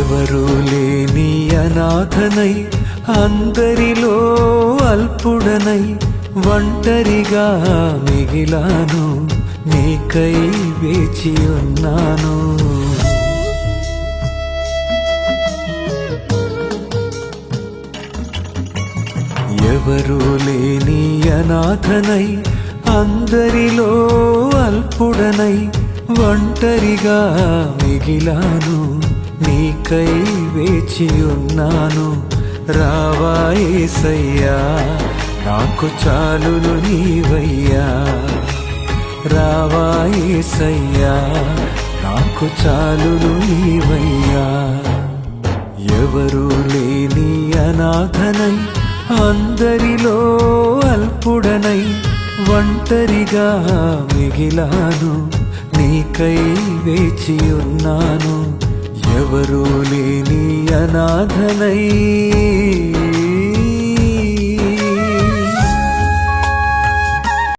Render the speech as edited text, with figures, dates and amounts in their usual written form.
ఎవరు లేని అనాథనై అందరిలో అల్పుడనై ఒంటరిగా మిగిలాను, నీకై వేచి ఉన్నాను. ఎవరు లేని అనాథనై అందరిలో అల్పుడనై ఒంటరిగా మిగిలాను, నీకై వేచి ఉన్నాను. రావా యేసయ్యా, నాకు చాలును నీవయ్యా. రావా యేసయ్యా, నాకు చాలును నీవయ్యా. ఎవరు లేని అనాథనై అందరిలో అల్పుడనై ఒంటరిగా మిగిలాను, నీకై వేచి ఉన్నాను. ఎవరు లేని అనాథనై